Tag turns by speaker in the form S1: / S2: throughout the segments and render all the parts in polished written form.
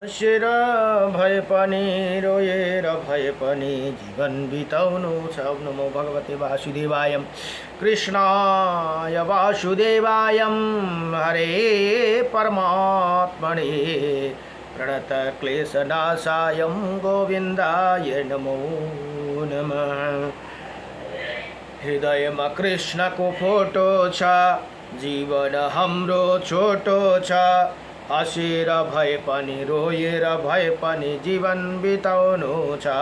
S1: हँसेर भए पनि रोएर भए पनि जीवन बिताउनु छ। नमो भगवते वासुदेवाय कृष्णाय वासुदेवाय हरे परमात्मने प्रणतक्लेशनाशाय गोविन्दाय नमो नमः। हृदयमा कृष्णको फोटो छ, जीवन हाम्रो छोटो छ। हँसेर भए पनि रोएर भए पनि जीवन बिताउनु छ।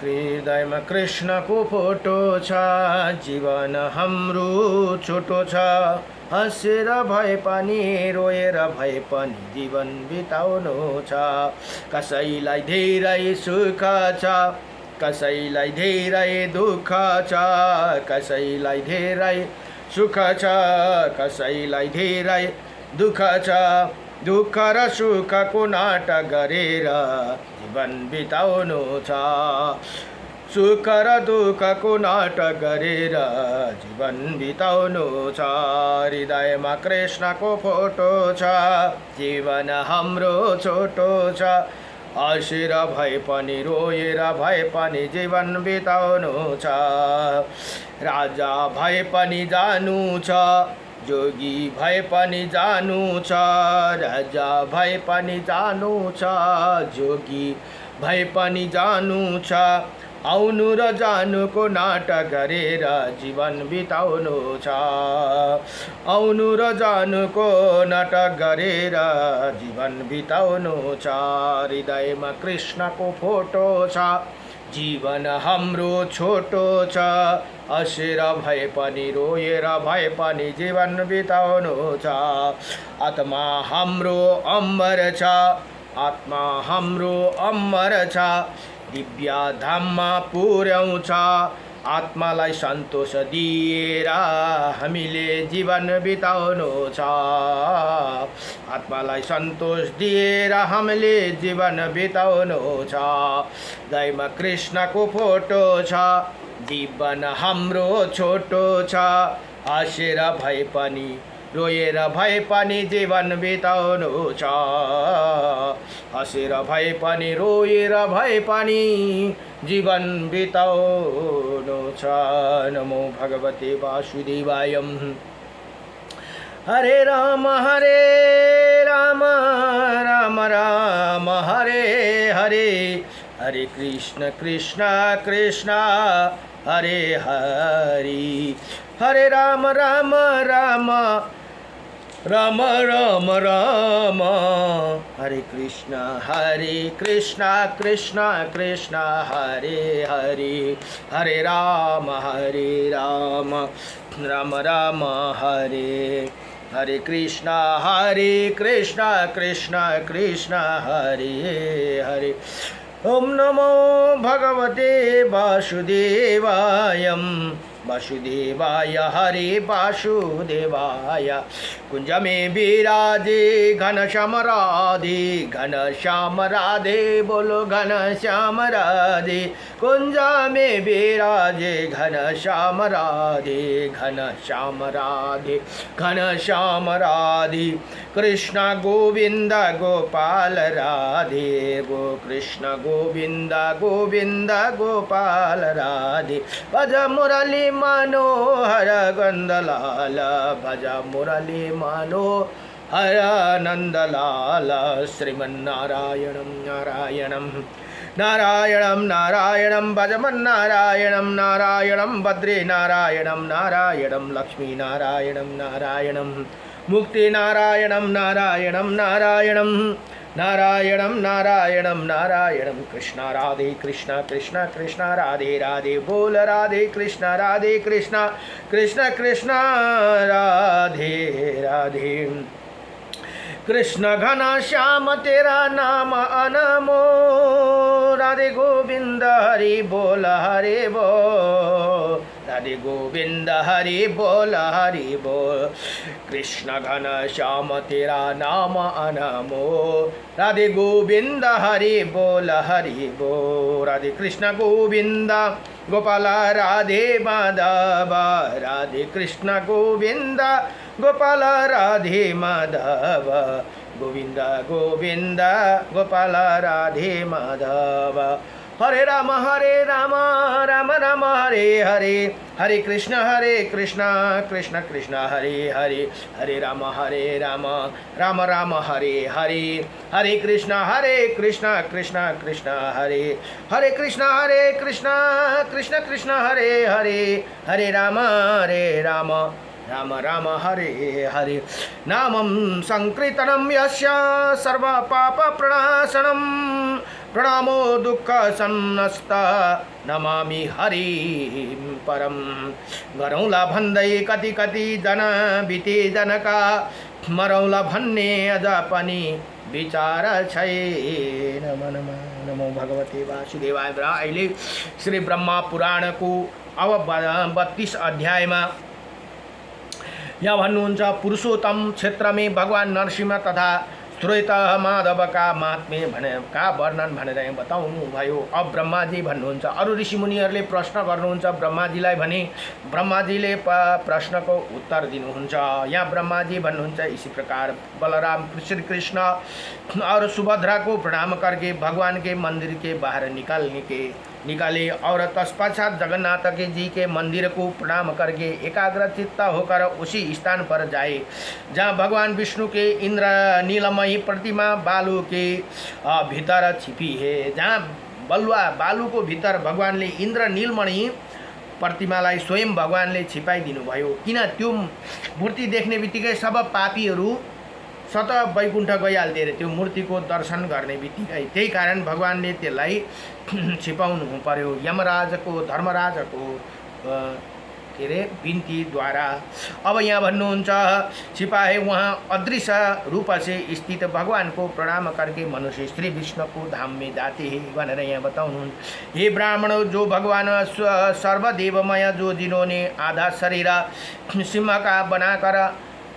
S1: हृदयमा कृष्णको फोटो छ, जीवन हाम्रो छोटो छ। हँसेर भए पनि रोएर भए पनि जीवन बिताउनु छ। कसैलाई धेरै सुख छ, कसैलाई धेरै दुःख छ। कसैलाई धेरै सुख छ, कसैलाई धेरै दुःख छ। दुःख र सुखको नाटक गरेर जीवन बिताउनु छ। सुख र दुःखको नाटक गरेर जीवन बिताउनु छ। हृदयमा कृष्णको फोटो छ, जीवन हाम्रो छोटो छ। हँसेर भए पनि रोएर भए पनि जीवन बिताउनु छ। राजा भए पनि जानु छ, जोगी भए पनि जानु छ। राजा भए पनि जानु छ, जोगी भए पनि जानु छ। आउनु र जानुको नाटक गरेर जीवन बिताउनु छ। आउनु र जानुको नाटक गरेर जीवन बिताउनु छ। हृदयमा कृष्णको फोटो छ, जीवन हाम्रो छोटो छ। हँसेर भए पनि रोएर भए पनि जीवन बिताउनु छ। आत्मा हाम्रो अमर छ, आत्मा हाम्रो अमर छ। दिव्य धाममा पुर्याउँछ, आत्मालाई सन्तोष दिएर हामीले जीवन बिताउनु छ। आत्मालाई सन्तोष दिएर हामीले जीवन बिताउनु छ। हृदयमा कृष्णको फोटो छ, जीवन हाम्रो छोटो छ। हँसेर भए पनि रोएर भए पनि जीवन बिताउनु छ। हँसेर भए पनि रोएर भए पनि जीवन बिताउनु छ। नमो भगवते वासुदेवाय। हरे राम राम राम हरे हरे, हरे कृष्ण कृष्ण कृष्ण हरे हरि। हरे राम राम राम राम राम राम, हरे कृष्ण कृष्ण कृष्ण हरे हरि। हरे राम राम राम हरे हरे कृष्ण कृष्ण कृष्ण हरे हरे। ओम नमो भगवते वासुदेवाय वासुदेवाय हरे वासुदेवाय। कुंज में विराजे घनश्याम राधे, घनश्याम राधे बोलो घनश्याम राधे। कुंज में विराजे घनश्याम राधे, घनश्याम राधे घनश्याम राधे। कृष्ण गोविंद गोपाल राधे, गो कृष्ण गोविंद गोविंद गोपाल राधे। भज मुरली मनोहर गंधलाल, भज मुरली मनोहर नंदलाल। श्रीमन्नारायणं नारायणं नारायणं नारायणं भजमन्नारायणं नारायणं भद्रे नारायणं नारायणं लक्ष्मी नारायणं नारायणं मुक्ति नारायणं नारायणं नारायणं नारायणं नारायणं नारायणं। कृष्ण राधे कृष्ण कृष्ण कृष्ण राधे राधे बोल राधे कृष्ण कृष्ण कृष्ण राधे राधे। कृष्ण घना श्याम तेरा नाम अनमो, राधे गोविंद हरि बोल हरि बोल, राधे गोविंद हरि बोल हरि बोल। कृष्ण घन श्याम तेरा नाम अनमो, राधे गोविंद हरि बोल हरि बोल। राधे कृष्ण गोविंद गोपाल राधे माधव, राधे कृष्ण गोविंद गोपाल राधे माधव। गोविंद गोविंद गोपाल राधे माधव। हरे राम राम राम हरे हरे, हरे कृष्ण कृष्ण कृष्ण हरे हरे, हरे राम राम राम हरे हरे, हरे कृष्ण कृष्ण कृष्ण हरे, हरे कृष्ण कृष्ण कृष्ण हरे हरे, हरे राम राम राम हरे हरे। नामं संकीर्तनं यस्य सर्व पाप प्रणाशनं, प्रणामो दुःख सन्नस्त नमामि हरिं परम। गरौँला भन्दै कति कति जन बिते जनका, मरौँला भन्ने अझ पनि विचार छैन मनमा। नमो भगवते वासुदेवाय। अहिले श्री ब्रह्मा पुराणको अब 32 अध्यायमा यहाँ भन्नुहुन्छ पुरुषोत्तम क्षेत्र में भगवान नरसिंह तथा श्वेत माधव का महात्म्य का वर्णन भनेर यहाँ बताउनु भयो। अब ब्रह्माजी भन्नुहुन्छ, अरू ऋषिमुनिहरूले प्रश्न गर्नुहुन्छ ब्रह्माजीलाई भने ब्रह्माजीले प्रश्नको उत्तर दिनुहुन्छ। यहाँ ब्रह्माजी भन्नुहुन्छ इसी प्रकार बलराम श्री कृष्ण और सुभद्रा को प्रणाम करके भगवान के मंदिर के बाहर निकाले और तत्पश्चात जगन्नाथ के जी के मंदिर को प्रणाम करके एकाग्र चित्त होकर उसी स्थान पर जाए जहाँ भगवान विष्णु के इंद्र नीलमयी प्रतिमा बालू के भीतर छिपी है। जहाँ बालू को भीतर भगवानले इंद्र नीलमणि प्रतिमालाई स्वयं भगवानले छिपाइदिनु भयो। किन त्यो मूर्ति देख्ने बित्तिकै सब पापीहरू सत वैकुण्ठ गइहाल्थे अरे त्यो मूर्तिको दर्शन गर्ने बित्तिकै। त्यही कारण भगवानले त्यसलाई छिपाउनु पर्यो यमराजको धर्मराजको के अरे बिन्तीद्वारा। अब यहाँ भन्नुहुन्छ छिपाए वहाँ अदृश्य रूप से स्थित भगवान को प्रणाम करके मनुष्य श्री विष्णु को धाम में जाते हैं भनेर यहाँ बताउनु। हे ब्राह्मणों, जो भगवान सर्वदेवमय जो जिन्होंने आधा शरीर सिंह का बनाकर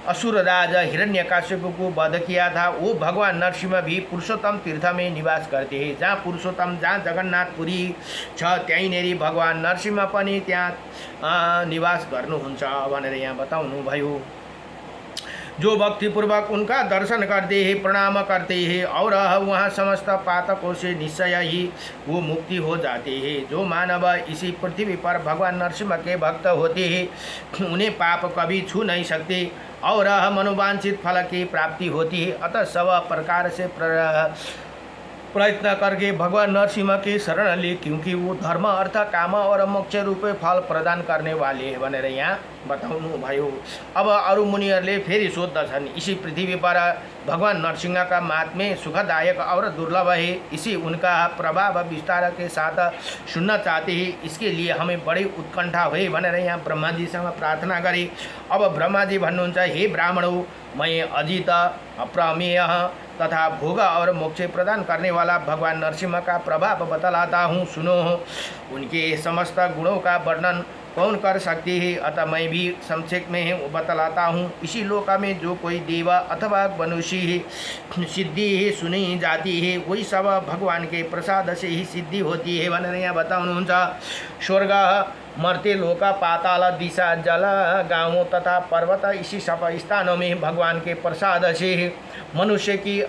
S1: असुर राजा हिरण्यकश्यप को वध किया था, वो भगवान नरसिंह भी पुरुषोत्तम तीर्थ में निवास करते हैं। जहाँ पुरुषोत्तम जहाँ जगन्नाथपुरी छ त्यहीँनेरि भगवान नरसिंह पनि त्यहाँ निवास गर्नुहुन्छ भनेर यहाँ बताउनु भयो। जो भक्तिपूर्वक उनका दर्शन करते हैं प्रणाम करते हैं और वहाँ समस्त पातकों से निश्चय ही वो मुक्ति हो जाते हैं। जो मानव इसी पृथ्वी पर भगवान नरसिंह के भक्त होते हैं उन्हें पाप कभी छू नहीं सकते और मनोवांछित फल की प्राप्ति होती है। अतः सब प्रकार से प्रयत्न करके भगवान नरसिंह की शरण ले, क्योंकि वो धर्म अर्थ काम और मोक्ष रूपे फल प्रदान करने वाले है भनेर यहाँ बताउनु भयो। अब अरू मुनिहरूले फेरि सोध्दछन्, इसी पृथ्वी पर भगवान नरसिंह का महात्म्य सुखदायक और दुर्लभ है, इसी उनका प्रभाव विस्तार के साथ सुनना चाहते हैं, इसके लिए हमें बड़ी उत्कंठा हुई भनेर यहाँ ब्रह्माजीसँग प्रार्थना गरे। अब ब्रह्माजी भन्नुहुन्छ, हे ब्राह्मणों, मैं अजित अप्रमेय तथा भोग और मोक्ष प्रदान करने वाला भगवान नरसिंह का प्रभाव बतलाता हूँ, सुनो। उनके समस्त गुणों का वर्णन कौन कर सकती है, अतः मैं भी संक्षेप में बतलाता हूँ। इसी लोक में जो कोई देव अथवा मनुष्य सिद्धि ही सुनी जाती है, वही सब भगवान के प्रसाद से ही सिद्धि होती है भनेर यहाँ बताउनुहुन्छ। स्वर्ग मर्त्य लोक पाताल दिशा जल गाँवों तथा पर्वत इसी सब स्थानों में भगवान के प्रसाद से मनुष्य की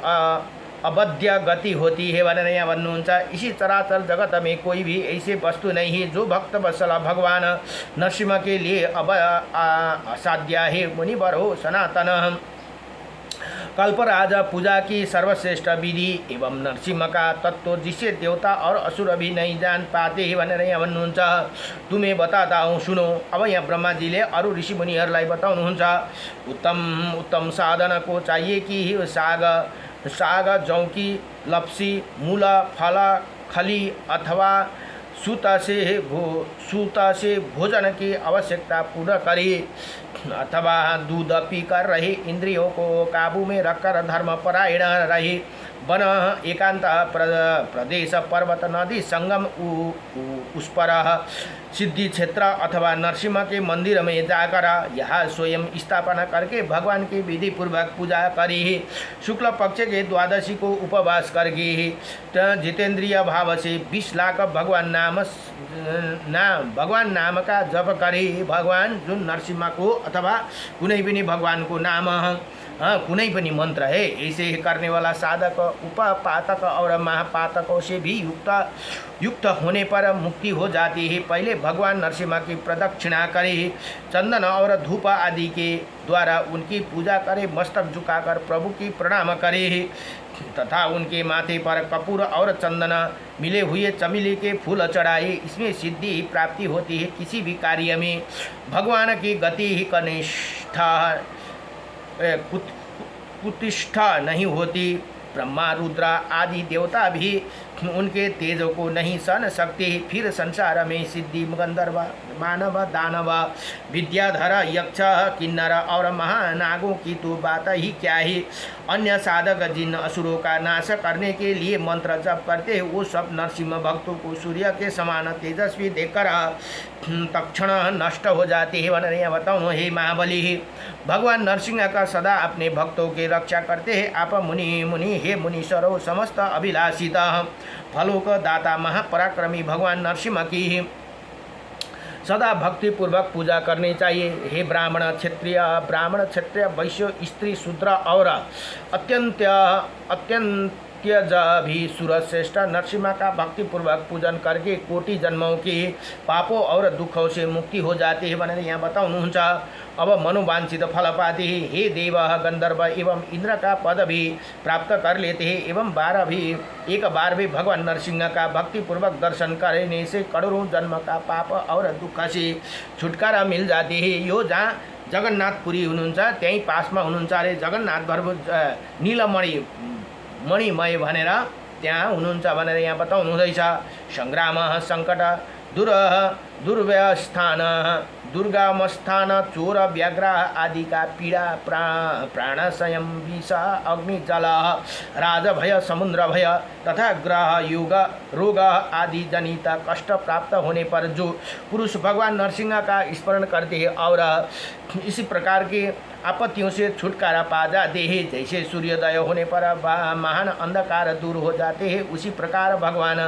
S1: अवध्य गति होती है भनेर यहाँ भन्नुहुन्छ। इसी चराचर जगत में कोई भी ऐसी वस्तु नहीं है जो भक्त वत्सल भगवान नरसिंह के लिए असाध्य है। मुनिवर हो सनातन कल्पराज पूजा की सर्वश्रेष्ठ विधि एवं नरसिंह का तत्व जिसे देवता और असुर भी नहीं जान पाते हैं भनेर यहाँ भन्नुहुन्छ। तुम्हें बताता हूँ, सुनो। अब यहाँ ब्रह्माजीले अरू ऋषि मुनिहरूलाई बताउनुहुन्छ, उत्तम साधन को चाहिए कि साग जौ की लप्सी मूल फल खली अथवा सूत से भोजन की आवश्यकता पूर्ण करे अथवा दूध पीकर रहे, इंद्रियों को काबू में रखकर धर्म परायण रहे, वन एकांत प्रदेश पर्वत नदी संगम उस पर सिद्धि क्षेत्र अथवा नरसिंह के मंदिर में जाकर यहाँ स्वयं स्थापना करके भगवान की विधि पूर्वक पूजा करी। शुक्ल पक्ष के द्वादशी को उपवास करके जितेंद्रिय भाव से 20 लाख भगवान नाम का जप करे। भगवान जुन नरसिंह को अथवा कुनै पनि भगवान को नाम कुनै पनि मंत्र है ऐसे करने वाला साधक उपपातक और महापातकों से भी युक्त होने पर मुक्ति हो जाती है। पहले भगवान नरसिम्हा की प्रदक्षिणा करे, चंदन और धूप आदि के द्वारा उनकी पूजा करे, मस्तक झुकाकर प्रभु की प्रणाम करे तथा उनके माथे पर कपूर और चंदन मिले हुए चमेली के फूल चढ़ाए। इसमें सिद्धि प्राप्ति होती है। किसी भी कार्य में भगवान की गति ही कनिष्ठा कुतिष्ठा नहीं होती। ब्रह्मा रुद्र आदि देवता भी उनके तेज को नहीं सहन सकते। फिर संसार में सिद्धि गंधर्व मानव दानव विद्याधर यक्ष किन्नर और महानागों की तो बात ही क्या है। अन्य साधक जिन असुरों का नाश करने के लिए मंत्र जप करते हैं वो सब नरसिम्हा भक्तों को सूर्य के समान तेजस्वी देखकर तत्क्षण नष्ट हो जाते हैं। वनरिया बताओ हे महाबली, भगवान नरसिंह का सदा अपने भक्तों की रक्षा करते हैं। आप मुनि हे मुनीश्वरों, समस्त अभिलाषित फलों का दाता महापराक्रमी भगवान नरसिम्हा की सदा भक्ति पूर्वक पूजा करनी चाहिए। हे ब्राह्मण क्षत्रिय वैश्य स्त्री शूद्र और अत्यंत भी सुरश्रेष्ठ नरसिम्हा का भक्ति पूर्वक पूजन करके कोटि जन्मों के पापों और दुखों से मुक्ति हो जाती है भनेर यहाँ बताउनुहुन्छ। अब मनोवांछित फल पाते हैं। हे देव गंधर्व एवं इंद्र का पद भी प्राप्त कर लेते हैं एवं एक बार भी भगवान नरसिंह का भक्ति पूर्वक दर्शन करने से करोड़ों जन्म का पाप और दुख से छुटकारा मिल जाते हैं। यो जहाँ जगन्नाथपुरी हुनुहुन्छ त्यहीँ पासमा हुनुहुन्छ अरे जगन्नाथ गर्भ मणिमय भनेर त्यहाँ हुनुहुन्छ भनेर यहाँ बताउनु हुँदैछ। सङ्ग्राम सङ्कट दुर्व्यवस्थान दुर्गमस्थान चोर व्याघ्र आदि का पीड़ा प्राण संयम विष अग्नि जल राजभय समुद्र भय तथा ग्रह युग रोग आदि जनित कष्ट प्राप्त होने पर जो पुरुष भगवान नरसिंह का स्मरण करते हैं और इसी प्रकार के आपत्तियों से छुटकारा पा जाते हैं। जैसे सूर्योदय होने पर महान अंधकार दूर हो जाते हैं उसी प्रकार भगवान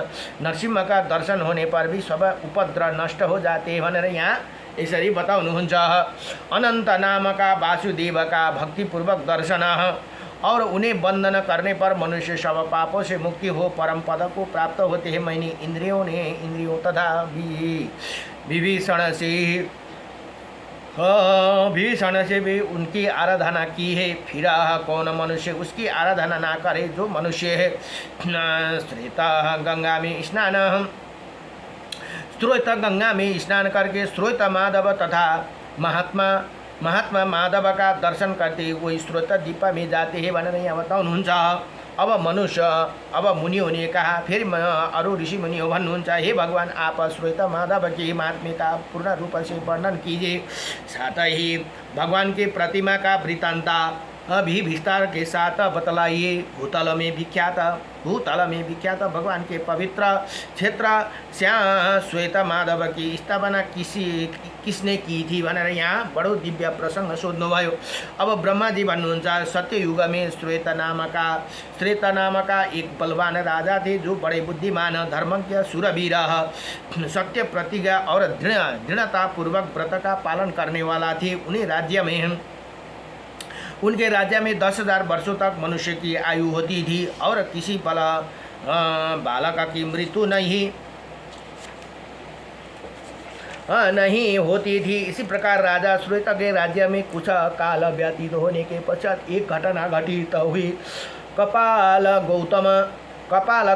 S1: नरसिंह का दर्शन होने पर भी सब उपद्रव नष्ट हो जाते हैं भनेर यहाँ यसरी बताउनुहुन्छ। अनंत नाम का वासुदेव का भक्तिपूर्वक दर्शन और उन्हें वंदन करने पर मनुष्य सब पापों से मुक्ति हो परम पद को प्राप्त होते हैं। मैंने इंद्रियों तथा विभीषण से भी उनकी आराधना की है। फिर कौन मनुष्य उसकी आराधना ना करे। जो मनुष्य है श्वेता गंगा में स्नान करके श्वेत माधव तथा महात्मा माधव का दर्शन करते वही श्वेत दीप में जाते हैं भनेर यहाँ बताउनुहुन्छ। अब मुनियों ने कहा फिर अरु ऋषि मुनियों भन्नुहुन्छ हे भगवान आप श्वेत माधव के महात्म्य का पूर्ण रूप से वर्णन कीजिए। साथ ही भगवान की प्रतिमा का वृत्तांता अभी विस्तार के साथ बतलाइए। भूतल में विख्यात भगवान के पवित्र क्षेत्र श्वेत माधव की स्थापना किसने की थी भनेर यहाँ बडो दिव्य प्रसंग सोध्नुभयो। अब ब्रह्मा जी भन्नुहुन्छ सत्ययुग में श्वेत नाम का एक बलवान राजा थे जो बड़े बुद्धिमान धर्मज्ञ शूरवीर सत्य प्रतिज्ञा और दृढ़ता पूर्वक व्रत का पालन करने वाला थे। उनके राज्य में 10,000 वर्षों तक मनुष्य की आयु होती थी और किसी बालक की मृत्यु नहीं होती थी। इसी प्रकार राजा श्वेत के राज्य में कुछ काल व्यतीत होने के पश्चात एक घटना घटित हुई। कपाल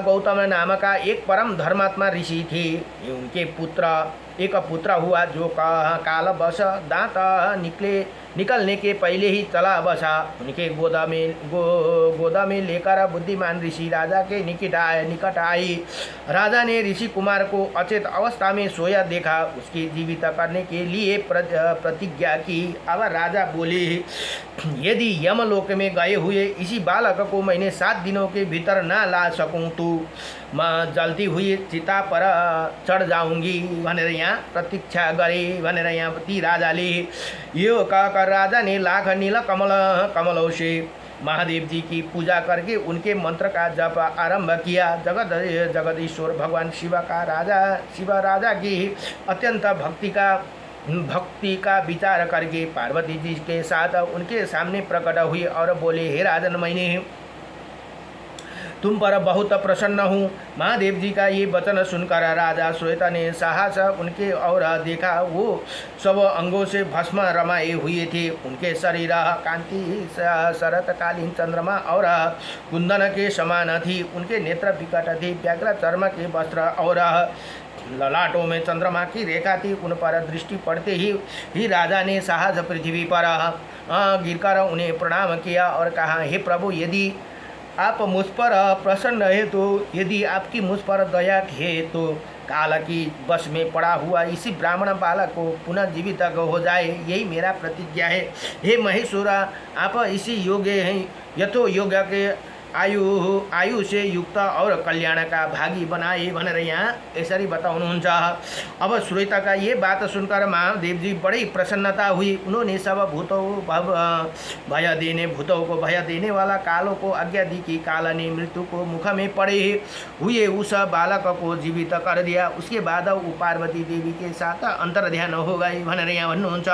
S1: गौतम नाम का एक परम धर्मात्मा ऋषि थे। उनके एक पुत्र हुआ जो कालवश दांत निकलने के पहले ही चला बसा। उनके गोदा में लेकर बुद्धिमान ऋषि राजा के निकट आई। राजा ने ऋषि कुमार को अचेत अवस्था में सोया देखा। उसकी जीवित करने के लिए प्रतिज्ञा की। अब राजा बोले यदि यमलोक में गए हुए इसी बालक को मैंने 7 दिनों के भीतर ना ला सकूं तो मैं जल्दी हुई चिता पर चढ़ जाऊंगी भनेर यहाँ प्रतीक्षा गरे भनेर यहाँ ती राजाले यो कहकर राजा ने लाख नील कमलों से महादेव जी की पूजा करके उनके मंत्र का जप आरंभ किया। जगदीश्वर भगवान शिव राजा की अत्यंत भक्ति का विचार करके पार्वती जी के साथ उनके सामने प्रकट हुई और बोले, हे राजन, मैंने तुम पर बहुत प्रसन्न हूँ। महादेव जी का ये वचन सुनकर राजा श्वेत ने साहस उनके और देखा, वो सब अंगों से भस्म रमाए हुए थे। उनके शरीर कांति शरतकालीन चंद्रमा और कुंदन के समान थी। उनके नेत्र विकट थे, व्याघ्र चर्म के वस्त्र और ललाटों में चंद्रमा की रेखा थी। उन पर दृष्टि पड़ते ही राजा ने साहस पृथ्वी पर गिरकर उन्हें प्रणाम किया और कहा, हे प्रभु, यदि आप मुझ पर प्रसन्न है तो, यदि आपकी मुझ पर दया है तो काल की बस में पड़ा हुआ इसी ब्राह्मण बालक को पुनः जीवित हो जाए, यही मेरा प्रतिज्ञा है। हे महेश्वर, आप इसी योग्य हैं, यथो योग्य के आयु से युक्त और कल्याण का भागी बनाए भनेर यहाँ यसरी बताउनुहुन्छ। अब श्वेता का ये बात सुनकर महादेव जी बड़ी प्रसन्नता हुई। उन्होंने सब भूतों को भय देने वाला कालों को आज्ञा दी कि काल ने मृत्यु को मुख में पड़े हुए उस बालक को जीवित कर दिया। उसके बाद वो पार्वती देवी के साथ अंतर ध्यान हो गए भनेर यहाँ भन्नुहुन्छ।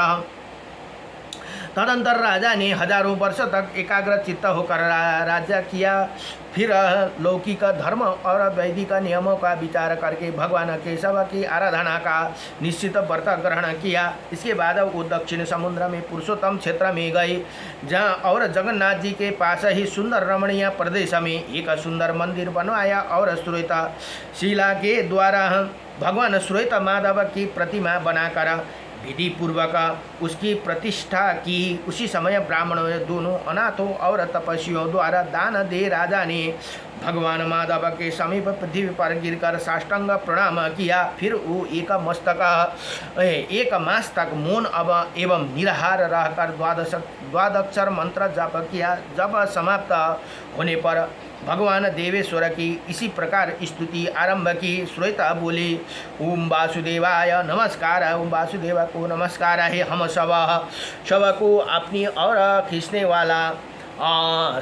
S1: तदंतर राजा ने हजारों वर्ष तक एकाग्र चित्त होकर राज्य किया। फिर लौकिक धर्म और वैदिक नियमों का विचार करके भगवान केशव की आराधना का निश्चित व्रत ग्रहण किया। इसके बाद वो दक्षिण समुद्र में पुरुषोत्तम क्षेत्र में गए, जहाँ और जगन्नाथ जी के पास ही सुंदर रमणीय प्रदेश में एक सुंदर मंदिर बनवाया और श्वेत शिला के द्वारा भगवान श्वेत माधव की प्रतिमा बनाकर विधि पूर्वक उसकी प्रतिष्ठा की। उसी समय ब्राह्मणों दोनों अनाथों और तपस्वियों द्वारा दान दे राजा ने भगवान माधव के समीप पृथ्वी पर गिरकर साष्टांग प्रणाम किया। फिर वो एक मास तक मौन एवं निराहार रहकर द्वादक्षर मंत्र जप किया। जब समाप्त होने पर भगवान देवेश्वर की इसी प्रकार स्तुति आरंभ की। श्वेता बोली, ओम वासुदेवाय नमस्कार, ओम वासुदेव को नमस्कार है। हम शव को अपनी और खींचने वाला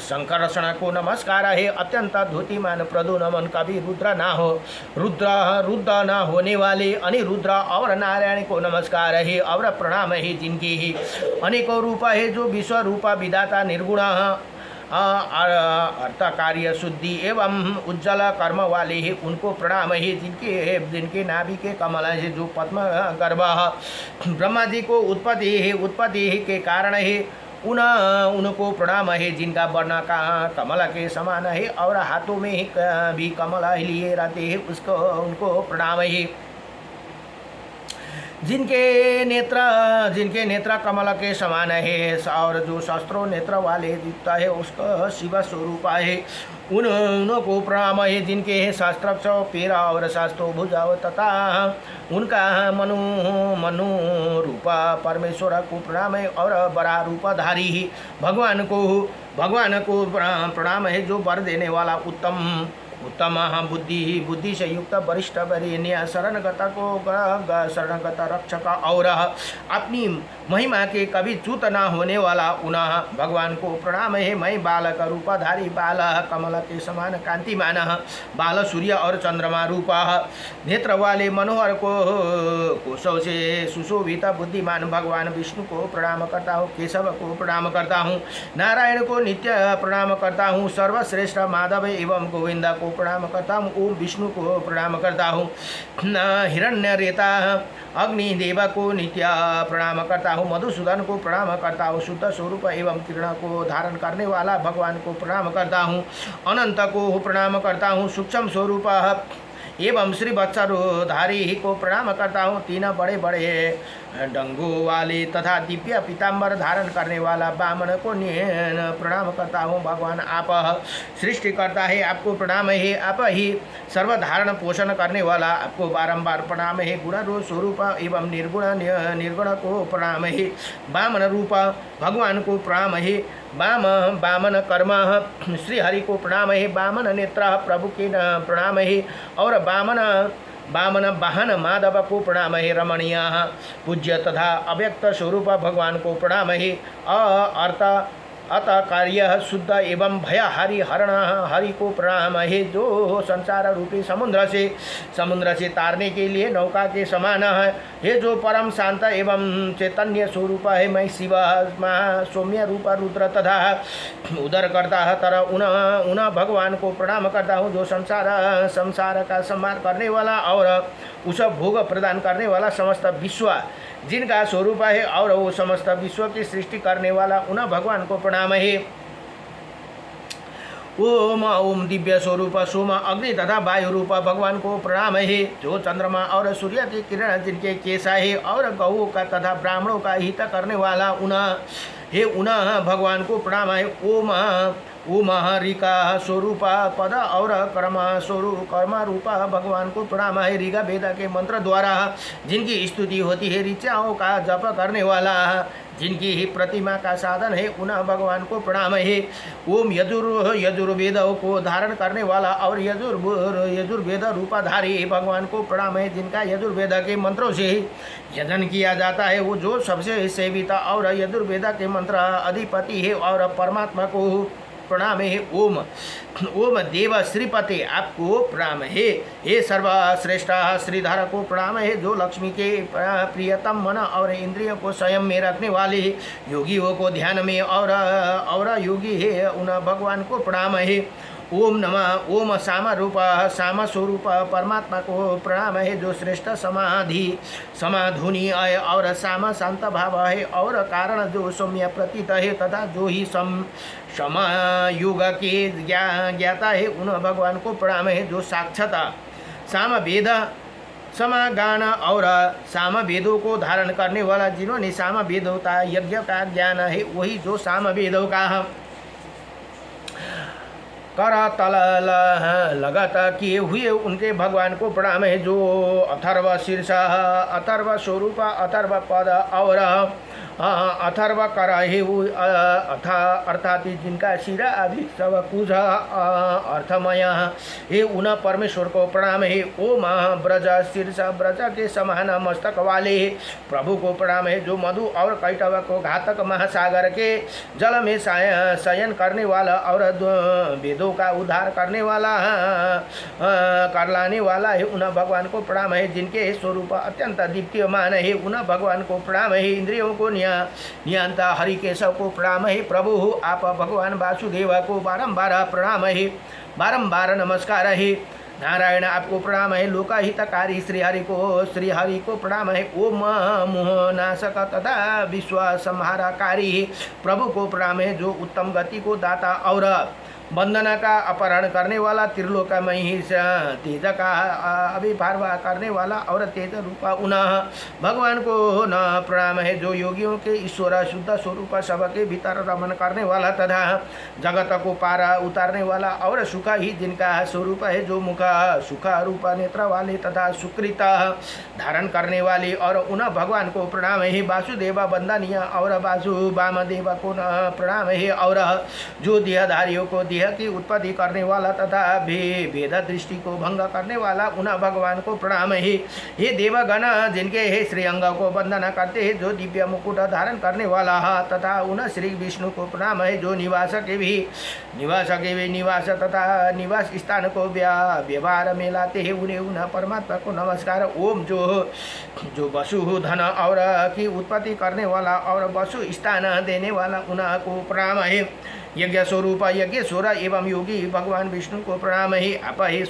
S1: संकर्षण को नमस्कार है। अत्यंत धोतीमान प्रदो नमन, कभी रुद्र न होने वाले अनिरुद्र और नारायण को नमस्कार है और प्रणाम है। जिनके ही अनेकों रूप है, जो विश्व रूप विधाता निर्गुण अर्थ कार्य शुद्धि एवं उज्जवल कर्म वाले हैं, उनको प्रणाम है। जिनके नाभि के कमल है, जो पद्म गर्भ ब्रह्मा जी को उत्पत्ति के कारण है, उनको प्रणाम है। जिनका वर्ण का कमल के समान है और हाथों में भी कमल लिए रहते हैं, उनको प्रणाम है। जिनके नेत्र कमल के समान है और जो शस्त्रों नेत्र वाले दिखता है, उसका शिव स्वरूप है, उनको प्रणाम है। जिनके शास्त्र पेरा और शास्त्रो भुजाओ तथा उनका मनु रूप परमेश्वर को प्रणाम है और बड़ा रूपधारी भगवान को प्रणाम है, जो वर देने वाला उत्तम बुद्धि से युक्त वरिष्ठ वरेण्य शरणगत रक्षक और अपनी महिमा के कभी च्युत न होने वाला उन्ह भगवान को प्रणाम है। मैं बालक रूपधारी बाल कमल के समान कांतिमान बाल सूर्य और चंद्रमा रूप नेत्र वाले मनोहर कोशों से सुशोभित बुद्धिमान भगवान विष्णु को प्रणाम करता हूँ। केशव को प्रणाम करता हूँ। नारायण को नित्य प्रणाम करता हूँ। सर्वश्रेष्ठ माधव एवं गोविंद को प्रणाम करता हूँ। ओम विष्णु को प्रणाम करता हूँ। हिरण्य रेता अग्निदेव को नित्य प्रणाम करता हूँ। मधुसूदन को प्रणाम करता हूँ। शुद्ध स्वरूप एवं किरण को धारण करने वाला भगवान को प्रणाम करता हूँ। अनंत को प्रणाम करता हूँ। सूक्ष्म स्वरूप एवं श्री वत्सरोधारी को प्रणाम करता हूँ। तीन बड़े बड़े डंगों वाले तथा दिव्य पीताम्बर धारण करने वाला वामन को प्रणाम करता हूँ। भगवान आप सृष्टि करता है, आपको प्रणाम है। आप ही सर्वधारण पोषण करने वाला, आपको बारंबार प्रणाम है। गुण स्वरूप एवं निर्गुण को प्रणाम है। वामन रूप भगवान को प्रणाम है। वामन कर्म श्री हरि को प्रणाम है। वामन नेत्र प्रभु के प्रणाम है और वामन वाहन माधव को प्रणाम है। रमणीय पूज्य तथा अव्यक्त स्वरूप भगवान को प्रणाम है। अर्थ अतः कार्य शुद्ध एवं भयहारी हरण हरि को प्रणाम है, जो संसार रूपी समुद्र से तारने के लिए नौका के समान है। हे जो परम शांत एवं चैतन्य स्वरूप है, मैं शिव सौम्य रूप रुद्र तथा उदर करता है तरह उन भगवान को प्रणाम करता हूँ, जो संसार का संहार करने वाला और उस भोग प्रदान करने वाला समस्त विश्व जिनका स्वरूप है और वो समस्त विश्व की सृष्टि करने वाला उन भगवान को प्रणाम है। ओम ओम दिव्य स्वरूप सोम अग्नि तथा वायु रूप भगवान को प्रणाम है, जो चंद्रमा और सूर्य की किरण जिनके केसा है और गौ का तथा ब्राह्मणों का हित करने वाला उन भगवान को प्रणाम है। ओम ओम ऋका स्वरूप पद और कर्म रूपा भगवान को प्रणाम है। ऋगा वेद के मंत्र द्वारा जिनकी स्तुति होती है, ऋचाओं का जप करने वाला जिनकी ही प्रतिमा का साधन है, उन भगवान को प्रणाम है। ओम यजुर्वेद को धारण करने वाला और यजुर्वेद रूपाधारी भगवान को प्रणाम है, जिनका यजुर्वेद के मंत्रों से यजन किया जाता है, वो जो सबसे सेवित और यजुर्वेद के मंत्र अधिपति है और परमात्मा को प्रणाम है। ओम ओम देव श्रीपति आपको प्रणाम है। हे सर्वश्रेष्ठ श्रीधर को प्रणाम है, जो लक्ष्मी के प्रियतम मन और इंद्रियों को स्वयं में रखने वाले योगियों को ध्यान में और योगी है, उन भगवान को प्रणाम है। ओम नमः ओम साम स्वरूप परमात्मा को प्रणाम है, जो श्रेष्ठ समाधुनि है और साम शांत भाव है और कारण जो सौम्य प्रतीत है तथा जो ही समयुग के ज्ञाता है, उन भगवान को प्रणाम है, जो साक्षात साम वेद समागान और साम वेदों को धारण करने वाला, जिन्होंने साम वेदों का यज्ञ का ज्ञान है, वही जो साम वेदों का करातल लगत किए हुए उनके भगवान को प्रणाम है, जो अथर्व शीर्ष अथर्व स्वरूप अथर्व पद और अथर्व कर है, वो अर्थात जिनका शिरा आदि सब कुछ अर्थमय है, उन परमेश्वर को प्रणाम है। ओम ब्रज शीर्ष ब्रज के समान मस्तक वाले प्रभु को प्रणाम है, जो मधु और कैटव को घातक महासागर के जल में शयन करने वाला और वेदों का उद्धार करने वाला कर लाने वाला है, उन भगवान को प्रणाम है, जिनके स्वरूप अत्यंत दीप्यमान है, उन भगवान को प्रणाम है। इंद्रियों को नियंता हरि केशव को प्रणाम है। प्रभु आप भगवान वासुदेव को बारंबार प्रणाम है, बारंबार नमस्कार है। नारायण आपको प्रणाम है। लोकहितकारी श्रीहरि को प्रणाम है। ओम मोहनाशक तथा विश्व संहारकारी प्रभु को प्रणाम है, जो उत्तम गति को दाता और बंधन का अपहरण करने वाला, त्रिलोकमयी तेज का अभिभार्वा करने वाला और तेज रूपा उन भगवान को न प्रणाम है, जो योगियों के ईश्वर शुद्ध स्वरूप सबके भीतर रमन करने वाला तथा जगत को पार उतारने वाला और सुख ही जिनका स्वरूप है, जो मुख सुख रूप नेत्र वाले तथा सुकृत धारण करने वाले और उन भगवान को प्रणाम है। वासुदेव वंदनीय और वासु वामदेव को प्रणाम है, और जो देहधारियों को देह की उत्पत्ति करने वाला तथा भेद दृष्टि को भंग करने वाला, उन भगवान को प्रणाम है। हे देवगण जिनके हे श्री अंग को वंदना करते हैं, जो दिव्य मुकुट धारण करने वाला है, तथा उन श्री विष्णु को प्रणाम है, जो निवास के भी निवास तथा निवास स्थान को व्यवहार में लाते हैं, उन्हें उन परमात्मा को नमस्कार। ओम जो वसु धन और की उत्पत्ति करने वाला और वसु स्थान देने वाला, उनको प्रणाम है। यज्ञ स्वरूप यज्ञेश्वर एवं योगी भगवान विष्णु को प्रणाम है। आप ही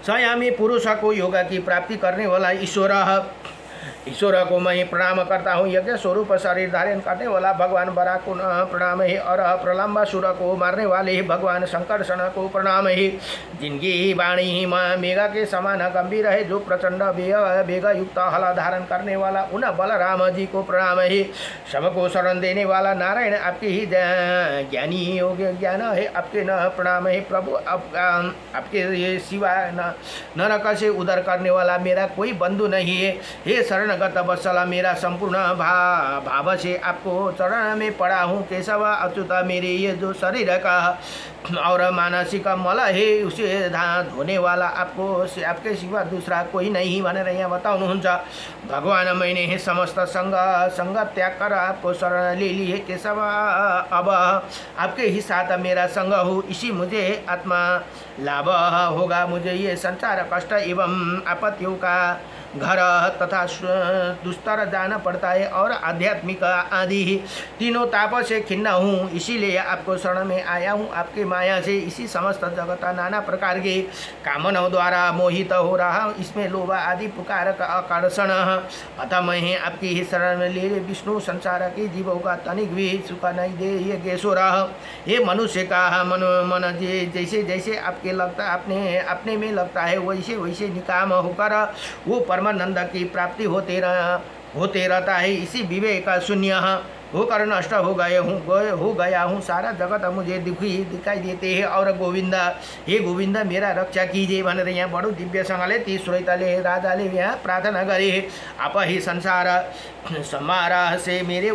S1: स्वयं पुरुष को योगा की प्राप्ति करने वाला ईश्वर को मैं प्रणाम करता हूँ। यज्ञ स्वरूप शरीर धारण करने वाला भगवान बरा को प्रणाम है, और प्रलम्बासुर को मारने वाले भगवान शंकरषण को प्रणाम है, जिनकी वाणी मेघा के समान गंभीर है, जो प्रचंड वेग युक्त हल धारण करने वाला, उन बलराम जी को प्रणाम है। सबको शरण देने वाला नारायण आपके ही ज्ञानी योग्य ज्ञान है, आपके न प्रणाम है। प्रभु आपके सिवा नरक से उद्धार करने वाला मेरा कोई बंधु नहीं है। हे शरण गत वत्सला मेरा संपूर्ण भाव से आपको चरण में पड़ा हूँ। केशव अच्युत मेरे ये जो शरीर का और मानसिक मल है उसे धोने वाला आपके सिवा दूसरा कोही नहीं भनेर यहाँ बताउनुहुन्छ। भगवान मैंने समस्त संग त्याग कर आपको शरण ले ली है केशव, अब आपके ही साथ मेरा संग हो, इसी मुझे आत्मा लाभ होगा। मुझे ये संसार कष्ट एवं आपत्तियों का घर तथा दुस्तर जाना पड़ता है और आध्यात्मिक आदि तीनों ताप से खिन्न हूँ, इसीलिए आपको शरण में आया हूँ। आपके माया से इसी समस्त जगत नाना प्रकार के कामनाओं द्वारा मोहित हो रहा हूँ, इसमें लोभ आदि पुकार का आकर्षण। अतः मैं आपकी ही शरण में ले विष्णु संसार के जीवों का तनिक भी सुख नहीं दे ये केशोर। ये मनुष्य का मन जैसे जैसे आपके लगता अपने में लगता है वैसे वैसे निकाम होकर वो परमानंद की प्राप्ति होते रहता है। इसी विवेक शून्य होकर नष्ट हो गया हूँ। सारा जगत मुझे दिखाई देते हैं और गोविंद हे गोविंद मेरा रक्षा कीजिए भनेर यहाँ बडो दिव्यसँगले ती श्रोताले राजाले यहाँ प्रार्थना गरे। आप ही संसार समारा से मेरे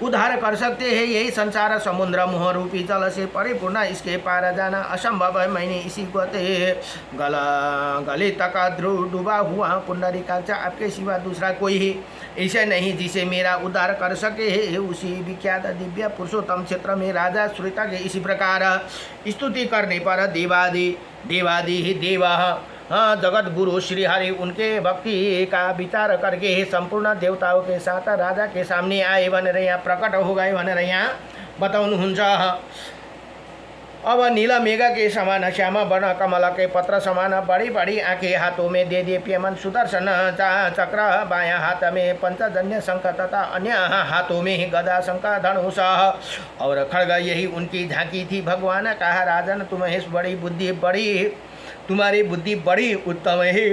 S1: उद्धार कर सकते हैं। यही संसार समुद्र मोह रूपी जल से परिपूर्ण, इसके पार जाना असंभव है। मैंने इसी गले तक डूबा हुआ पुंडरीकाक्ष, आपके सिवा दूसरा कोई है ऐसा नहीं जिसे मेरा उद्धार कर सके है। उसी विख्यात दिव्य पुरुषोत्तम क्षेत्र में राजा श्वेता के इसी प्रकार स्तुति करने पर देवादि ही देवा जगत गुरु श्री हरि उनके भक्ति का विचार करके संपूर्ण देवताओं के साथ राजा के सामने आए भनेर यहाँ प्रकट हो गए भनेर यहाँ बताउनुहुन्छ। अब नीला मेघा के समान श्यामा वर्ण कमल के पत्र समान बड़ी बड़ी आंखें, हाथों में दे दीप्यमान सुदर्शन चक्र, बायां हाथ में पंचजन्य शंख तथा अन्य हाथों में गदा शंख धनुष और खड्ग, यही उनकी झांकी थी। भगवान कहा राजन तुम्हारी बुद्धि बड़ी उत्तम है।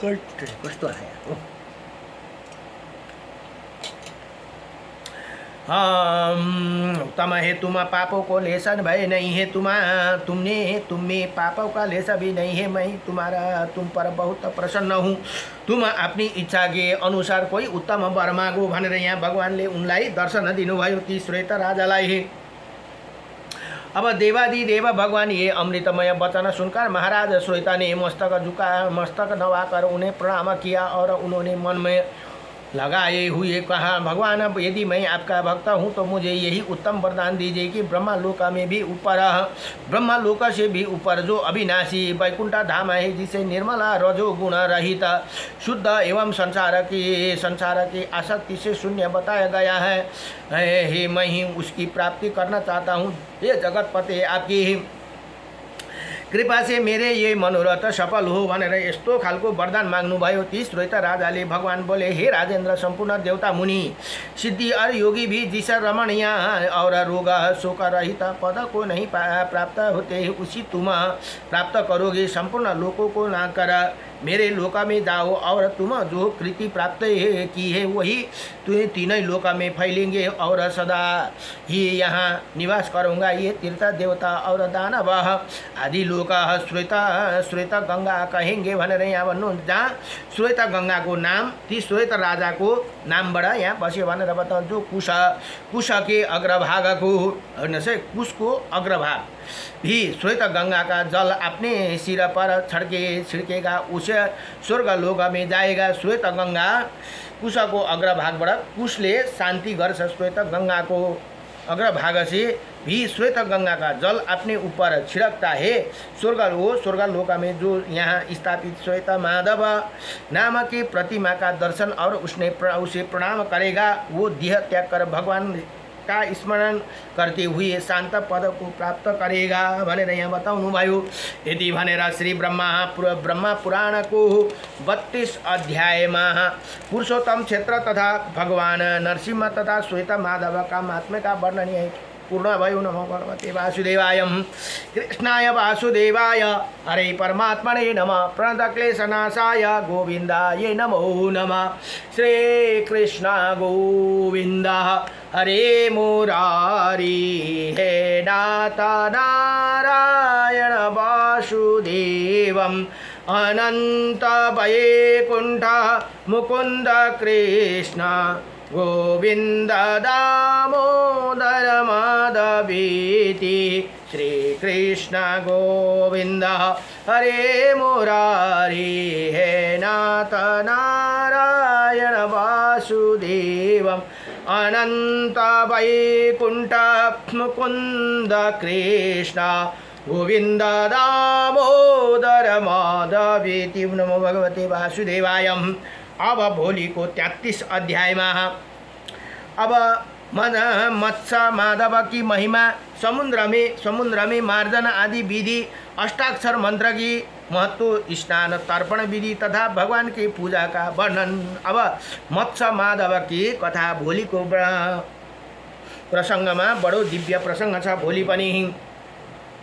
S1: कस्तो आयो उत्तम है, तुम पापों को लेसन भय नहीं है, तुम में पापों का लेसा भी नहीं है। मैं तुम पर बहुत प्रसन्न हूँ। तुम अपनी इच्छा के अनुसार कोई उत्तम वर मागो भनेर यहाँ भगवानले उनलाई दर्शन दिनुभयो ती श्वेत राजालाई। अब देवादिदेव भगवान ये अमृतमय वचन सुनकर महाराज श्वेता ने मस्तक नवाकर उन्हें प्रणाम किया और उन्होंने मन में लगाए हुए कहा, भगवान यदि मैं आपका भक्त हूँ तो मुझे यही उत्तम वरदान दीजिए कि ब्रह्मलोक से भी ऊपर जो अविनाशी वैकुंठ धाम है, जिसे निर्मला रजोगुण रहित शुद्ध एवं संसार की आसक्ति से शून्य बताया गया है। हे मैं ही उसकी प्राप्ति करना चाहता हूँ। ये जगतपति आपकी कृपा से मेरे ये मनोरथ सफल हो भनेर यस्तो खालको वरदान माग्नुभयो। ती श्वेत राजाले भगवान बोले, हे राजेंद्र, संपूर्ण देवता मुनि सिद्धि और योगी भी जिस रमणीय और रोग शोक रहित पद को नहीं प्राप्त होते, उसी तुम प्राप्त करोगे। संपूर्ण लोकों को ना कर मेरे लोक में जाओ और तुम जो कृति प्राप्त की है वही तुम्हें तीनों लोक में फैलेंगे और सदा ही यहाँ निवास करूँगा। ये तीर्थ देवता और दानव आदि लोग श्वेत गंगा कहेंगे भनेर यहाँ भन्नु। जहाँ श्वेत गंगा को नाम ती श्वेत राजा को नामबाट यहाँ बस्यो भनेर बताउँ। जो कुश के अग्रभाग को कुश को अग्रभाग भी श्वेत गंगा का जल अपने सिर पर छिड़केगा, उसे स्वर्ग लोक में जाएगा। श्वेत गंगा कुश को अग्रभागबाट कुशले शांति गर्छ। श्वेत गंगा को अग्रभाग से भी श्वेत गंगा का जल अपने ऊपर छिड़कता है। स्वर्ग लोक में जो यहाँ स्थापित श्वेत माधव नाम की प्रतिमा का दर्शन और उसे प्रणाम करेगा, वो देह त्याग कर भगवान का स्मरण करते हुए शांत पद को प्राप्त करेगा भनेर यहाँ बताउनुभयो। यदि भनेर श्री ब्रह्मा पुराण को 32 अध्यायमा पुरुषोत्तम क्षेत्र तथा भगवान नरसिंह तथा श्वेत माधव का महात्म्य का वर्णन यही पूर्ण भयो। नमो भगवते वासुदेवाय कृष्णाय वासुदेवाय हरे परमात्मने नमः प्रणतक्लेशनाशाय गोविन्दाय नमो नमः। श्री कृष्ण गोविंद हरे मुरारी हे नाथ नारायण वासुदेवं अनंत वैकुंठ मुकुंद कृष्ण गोविंद दामोदर माधवेति श्री कृष्ण गोविंद हरे मुरारी हे नाथ नारायण वासुदेवम अनंत वैकुंठ मुकुंद कृष्ण गोविंद दामोदर माधवेति। नमो भगवते वासुदेवाय। अब भोलि को 33 अध्याय में अब मत्स्य माधव की महिमा, समुद्र में मार्जन आदि विधि, अष्टाक्षर मंत्र की महत्व, स्नान तर्पण विधि तथा भगवान की पूजा का वर्णन। अब मत्स्य माधव की कथा भोलि को प्रसंग में बड़ो दिव्य प्रसंग छ। भोलि पनि